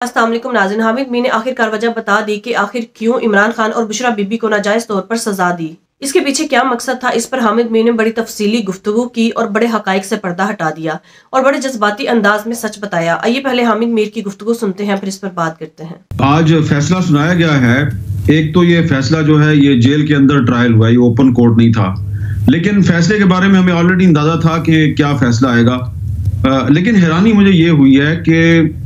अस्सलाम वालेकुम नाज़रीन। हामिद मीर ने आखिरकार वजह बता दी कि आखिर क्यों इमरान खान और बुशरा बीबी को नाजायज तौर पर सजा दी। इसके पीछे क्या मकसद था, इस पर हामिद मीर ने बड़ी तफसीली गुफ्तगू की और बड़े हकाइक से पर्दा हटा दिया और बड़े जज्बाती अंदाज में सच बताया। आइए पहले हामिद मीर की गुफ्तगू सुनते हैं, फिर इस पर बात करते हैं। आज फैसला सुनाया गया है। एक तो ये फैसला जो है ये जेल के अंदर ट्रायल हुआ, ये ओपन कोर्ट नहीं था, लेकिन फैसले के बारे में हमें ऑलरेडी अंदाजा था कि क्या फैसला आएगा। लेकिन हैरानी मुझे ये हुई है कि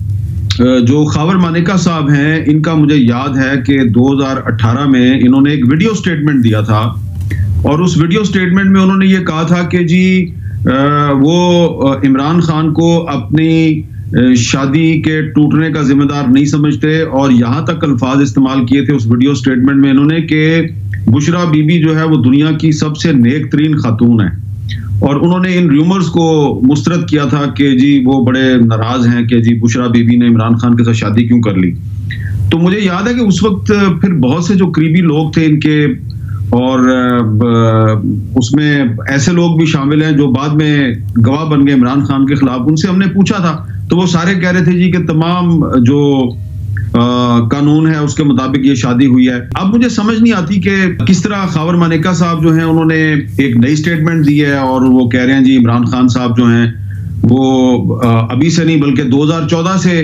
जो खावर मानेका साहब हैं, इनका मुझे याद है कि 2018 में इन्होंने एक वीडियो स्टेटमेंट दिया था और उस वीडियो स्टेटमेंट में उन्होंने ये कहा था कि जी वो इमरान खान को अपनी शादी के टूटने का जिम्मेदार नहीं समझते और यहाँ तक अल्फाज इस्तेमाल किए थे उस वीडियो स्टेटमेंट में इन्होंने कि बुशरा बीबी जो है वो दुनिया की सबसे नेक तरीन खातून है। और उन्होंने इन रूमर्स को मुस्तरद किया था कि जी वो बड़े नाराज हैं कि जी बुशरा बीबी ने इमरान खान के साथ शादी क्यों कर ली। तो मुझे याद है कि उस वक्त फिर बहुत से जो करीबी लोग थे इनके, और उसमें ऐसे लोग भी शामिल हैं जो बाद में गवाह बन गए इमरान खान के खिलाफ, उनसे हमने पूछा था तो वो सारे कह रहे थे जी कि तमाम जो कानून है उसके मुताबिक ये शादी हुई है। अब मुझे समझ नहीं आती कि किस तरह खावर मानेका साहब जो हैं उन्होंने एक नई स्टेटमेंट दी है और वो कह रहे हैं जी इमरान खान साहब जो हैं वो अभी से नहीं बल्कि 2014 से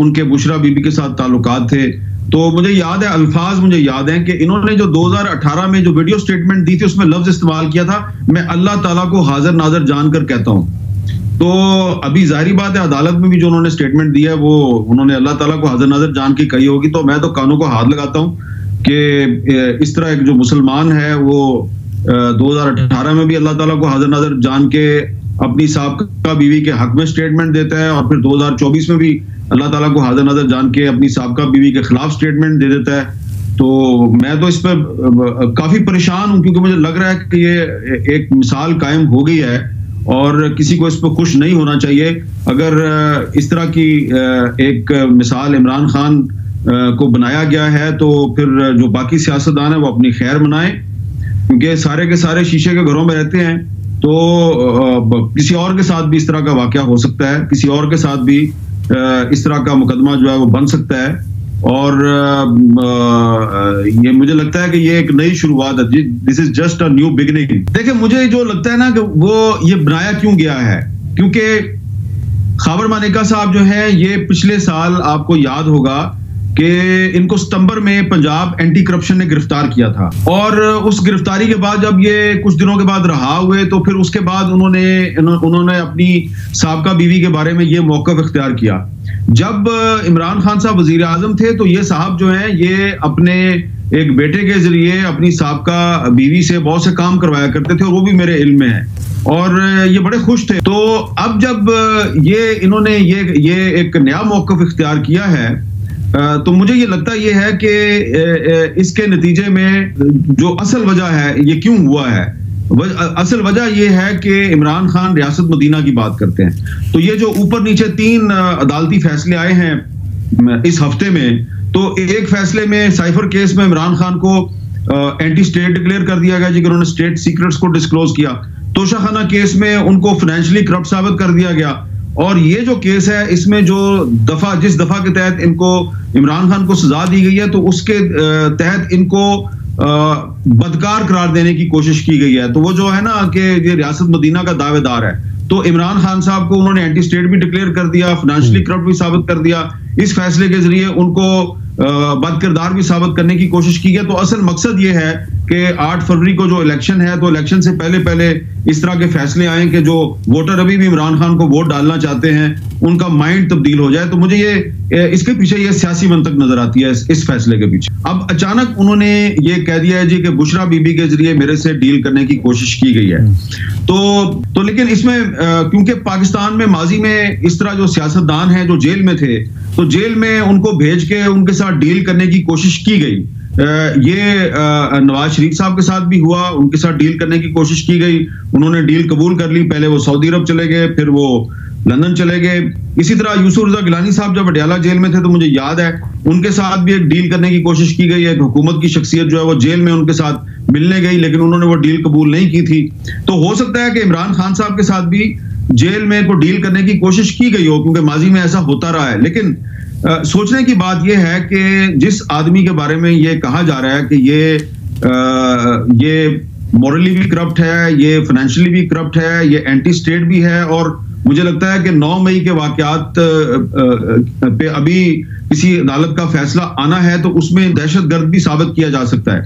उनके बुशरा बीबी के साथ ताल्लुकात थे। तो मुझे याद है, अल्फाज मुझे याद है कि इन्होंने जो 2018 में जो वीडियो स्टेटमेंट दी थी उसमें लफ्ज इस्तेमाल किया था, मैं अल्लाह ताला को हाजिर नाजर जानकर कहता हूँ। तो अभी जाहिर बात है अदालत में भी जो उन्होंने स्टेटमेंट दिया है वो उन्होंने अल्लाह ताला को हाजिर नाजर जान के कही होगी। तो मैं तो कानों को हाथ लगाता हूँ कि इस तरह एक जो मुसलमान है वो 2018 में भी अल्लाह ताला को हाजिर नाजर जान के अपनी साबका बीवी के हक में स्टेटमेंट देता है और फिर 2024 में भी अल्लाह ताला को हाजिर नाजर जान के अपनी साबका बीवी के खिलाफ स्टेटमेंट दे देता है। तो मैं तो इस पर काफी परेशान हूँ क्योंकि मुझे लग रहा है कि ये एक मिसाल कायम हो गई है और किसी को इस पर खुश नहीं होना चाहिए। अगर इस तरह की एक मिसाल इमरान खान को बनाया गया है तो फिर जो बाकी सियासतदान है वो अपनी खैर मनाएं, क्योंकि सारे के सारे शीशे के घरों में रहते हैं। तो किसी और के साथ भी इस तरह का वाकया हो सकता है, किसी और के साथ भी इस तरह का मुकदमा जो है वो बन सकता है। और ये मुझे लगता है कि ये एक नई शुरुआत है, this is just a new beginning. देखिए मुझे जो लगता है ना कि वो ये बनाया क्यों गया है, क्योंकि खावर मानेका साहब जो है ये पिछले साल आपको याद होगा कि इनको सितंबर में पंजाब एंटी करप्शन ने गिरफ्तार किया था और उस गिरफ्तारी के बाद जब ये कुछ दिनों के बाद रहा हुए तो फिर उसके बाद उन्होंने अपनी साबका बीवी के बारे में ये मौक़िफ़ इख्तियार किया। जब इमरान खान साहब वजीर आजम थे तो ये साहब जो हैं ये अपने एक बेटे के जरिए अपनी साबका बीवी से बहुत से काम करवाया करते थे और वो भी मेरे इल्म में है और ये बड़े खुश थे। तो अब जब इन्होंने ये एक नया मौक़िफ़ इख्तियार किया है तो मुझे ये लगता ये है कि इसके नतीजे में जो असल वजह है ये क्यों हुआ है, असल वजह यह है कि इमरान खान रियासत मदीना की बात करते हैं। तो ये जो ऊपर नीचे 3 अदालती फैसले आए हैं इस हफ्ते में, तो एक फैसले में साइफर केस में इमरान खान को एंटी स्टेट डिक्लेयर कर दिया गया जी, उन्होंने स्टेट सीक्रेट्स को डिस्क्लोज किया। तोशाखाना केस में उनको फाइनेंशियली करप्ट साबित कर दिया गया। और ये जो केस है इसमें जो जिस दफा के तहत इनको इमरान खान को सजा दी गई है तो उसके तहत इनको बदकार करार देने की कोशिश की गई है। तो वो जो है ना कि ये रियासत मदीना का दावेदार है, तो इमरान खान साहब को उन्होंने एंटी स्टेट भी डिक्लेयर कर दिया, फाइनेंशियली करप्ट भी साबित कर दिया। इस फैसले के जरिए उनको बदकिरदार भी साबित करने की कोशिश की गई। तो असल मकसद ये है कि 8 फरवरी को जो इलेक्शन है तो इलेक्शन से पहले इस तरह के फैसले आए कि जो वोटर अभी भी इमरान खान को वोट डालना चाहते हैं उनका माइंड तब्दील हो जाए। तो मुझे ये इसके पीछे ये सियासी मंतक नजर आती है इस फैसले के पीछे। अब अचानक उन्होंने ये कह दिया है जी कि बुशरा बीबी के जरिए मेरे से डील करने की कोशिश की गई है। तो लेकिन इसमें क्योंकि पाकिस्तान में माजी में इस तरह जो सियासतदान हैं जो जेल में थे तो जेल में उनको भेज के उनके साथ डील करने की कोशिश की गई। ये नवाज शरीफ साहब के साथ भी हुआ, उनके साथ डील करने की कोशिश की गई, उन्होंने डील कबूल कर ली। पहले वो सऊदी अरब चले गए, फिर वो लंदन चले गए। इसी तरह यूसुफ रजा गिलानी साहब जब अडयाला जेल में थे तो मुझे याद है उनके साथ भी एक डील करने की कोशिश की गई। एक हुकूमत की शख्सियत जो है वो जेल में उनके साथ मिलने गई लेकिन उन्होंने वो डील कबूल नहीं की थी। तो हो सकता है कि इमरान खान साहब के साथ भी जेल में को डील करने की कोशिश की गई हो, क्योंकि माजी में ऐसा होता रहा है। लेकिन सोचने की बात यह है कि जिस आदमी के बारे में ये कहा जा रहा है कि ये मॉरली भी करप्ट है, ये फाइनेंशियली भी करप्ट है, ये एंटी स्टेट भी है, और मुझे लगता है कि 9 मई के वाकयात पे अभी किसी अदालत का फैसला आना है तो उसमें दहशतगर्द भी साबित किया जा सकता है,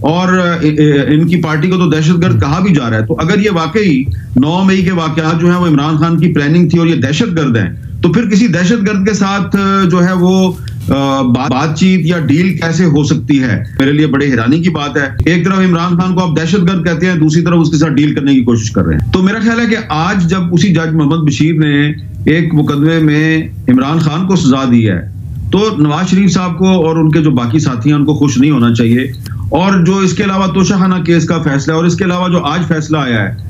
और इनकी पार्टी को तो दहशतगर्द कहा भी जा रहा है। तो अगर ये वाकई 9 मई के वाकयात जो है वो इमरान खान की प्लानिंग थी और ये दहशतगर्द हैं, तो फिर किसी दहशतगर्द के साथ जो है वो बातचीत या डील कैसे हो सकती है? मेरे लिए बड़े हैरानी की बात है। एक तरफ इमरान खान को आप दहशतगर्द कहते हैं, दूसरी तरफ उसके साथ डील करने की कोशिश कर रहे हैं। तो मेरा ख्याल है कि आज जब उसी जज मोहम्मद बशीर ने एक मुकदमे में इमरान खान को सजा दी है, तो नवाज शरीफ साहब को और उनके जो बाकी साथी हैं उनको खुश नहीं होना चाहिए। और जो इसके अलावा तोशाखाना केस का फैसला और इसके अलावा जो आज फैसला आया है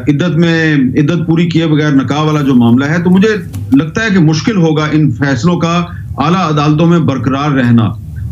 इद्दत पूरी किए बगैर निकाह वाला जो मामला है, तो मुझे लगता है कि मुश्किल होगा इन फैसलों का आला अदालतों में बरकरार रहना।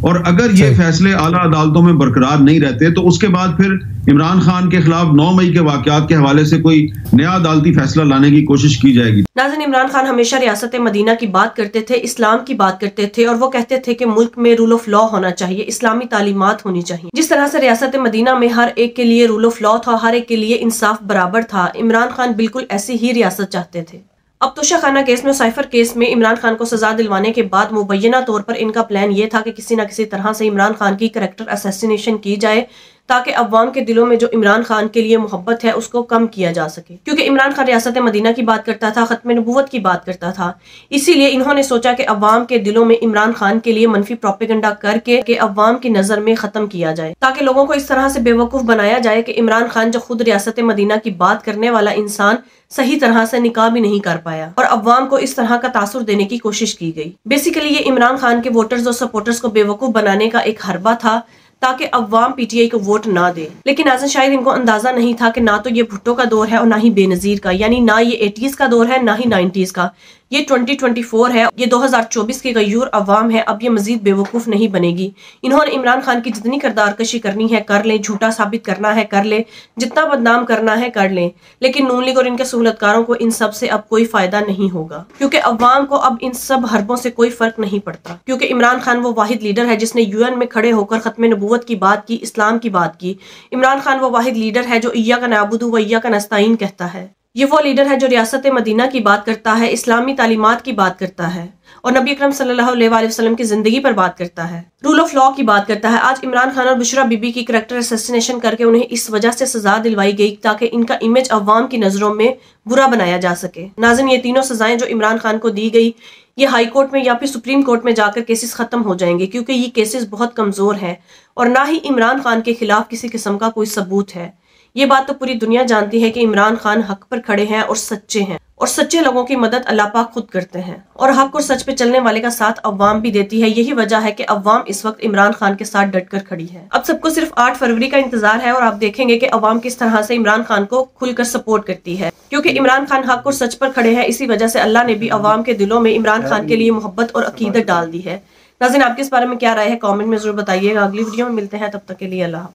और अगर ये फैसले आला अदालतों में बरकरार नहीं रहते तो उसके बाद फिर इमरान खान के खिलाफ 9 मई के वाकयात के हवाले से कोई नया अदालती फैसला लाने की कोशिश की जाएगी। नाज़रीन, इमरान खान हमेशा रियासत मदीना की बात करते थे, इस्लाम की बात करते थे, और वो कहते थे कि मुल्क में रूल ऑफ लॉ होना चाहिए, इस्लामी तालीमात होनी चाहिए। जिस तरह से रियासत मदीना में हर एक के लिए रूल ऑफ लॉ था, हर एक के लिए इंसाफ बराबर था, इमरान खान बिल्कुल ऐसी ही रियासत चाहते थे। अब तोशाखाना केस में, साइफर केस में इमरान खान को सजा दिलवाने के बाद मुबैना तौर पर इनका प्लान ये था कि किसी न किसी तरह से इमरान खान की कैरेक्टर असैसिनेशन की जाए, ताकि अवाम के दिलों में जो इमरान खान के लिए मोहब्बत है उसको कम किया जा सके। क्योंकि इमरान खान रियासत मदीना की बात करता था, खत्म नबूवत की बात करता था, इसीलिए इन्होंने सोचा कि अवाम के दिलों में इमरान खान के लिए मनफी प्रोपेगेंडा करके अवाम की नजर में खत्म किया जाए, ताकि लोगों को इस तरह से बेवकूफ बनाया जाए कि इमरान खान जो खुद रियासत मदीना की बात करने वाला इंसान सही तरह से निकाह भी नहीं कर पाया, और अवाम को इस तरह का तासुर देने की कोशिश की गई। बेसिकली ये इमरान खान के वोटर्स और सपोर्टर्स को बेवकूफ बनाने का एक हरबा था, ताकि अवाम पीटीआई को वोट ना दे। लेकिन नाज़रीन, शायद इनको अंदाजा नहीं था कि ना तो ये भुट्टो का दौर है और ना ही बेनजीर का, यानी ना ये 80s का दौर है ना ही 90s का, ये 2024 है, ये 2024 की गयूर अवाम है। अब ये मजीद बेवकूफ नहीं बनेगी। इन्होंने इमरान खान की जितनी किरदार कशी करनी है कर ले, झूठा साबित करना है कर ले, जितना बदनाम करना है कर ले, लेकिन नून लीग और इनके सहूलतकारों को इन सब से अब कोई फायदा नहीं होगा, क्योंकि अवाम को अब इन सब हरबों से कोई फर्क नहीं पड़ता। क्योंकि इमरान खान वो वाहिद लीडर है जिसने UN में खड़े होकर खत्म नबूवत की बात की, इस्लाम की बात की। इमरान खान वो वाहिद लीडर है जो इय्याका नअबुदु व इय्याका नस्तईन कहता है। ये वो लीडर है जो रियासत मदीना की बात करता है, इस्लामी तालीमात की बात करता है, और नबी अकरम सल्लल्लाहु अलैहि वसल्लम की जिंदगी पर बात करता है, रूल ऑफ लॉ की बात करता है। आज इमरान खान और बुशरा बीबी की कैरेक्टर असैसिनेशन करके उन्हें इस वजह से सजा दिलवाई गई ताकि इनका इमेज अवाम की नजरों में बुरा बनाया जा सके। नाज़रीन, ये तीनों सजाएं जो इमरान खान को दी गई, ये हाई कोर्ट में या फिर सुप्रीम कोर्ट में जाकर केसेस खत्म हो जाएंगे, क्योंकि ये केसेस बहुत कमजोर हैं और ना ही इमरान खान के खिलाफ किसी किस्म का कोई सबूत है। ये बात तो पूरी दुनिया जानती है कि इमरान खान हक पर खड़े हैं और सच्चे हैं, और सच्चे लोगों की मदद अल्लाह पाक खुद करते हैं, और हक और सच पे चलने वाले का साथ अवाम भी देती है। यही वजह है कि अवाम इस वक्त इमरान खान के साथ डटकर खड़ी है। अब सबको सिर्फ 8 फरवरी का इंतजार है और आप देखेंगे कि अवाम किस तरह से इमरान खान को खुलकर सपोर्ट करती है, क्योंकि इमरान खान हक और सच पर खड़े हैं। इसी वजह से अल्लाह ने भी अवाम के दिलों में इमरान खान के लिए मोहब्बत और अकीदत डाल दी है। नाज़रीन, आपके इस बारे में क्या राय है? कमेंट में जरूर बताइएगा। अगली वीडियो में मिलते हैं, तब तक के लिए अल्लाह।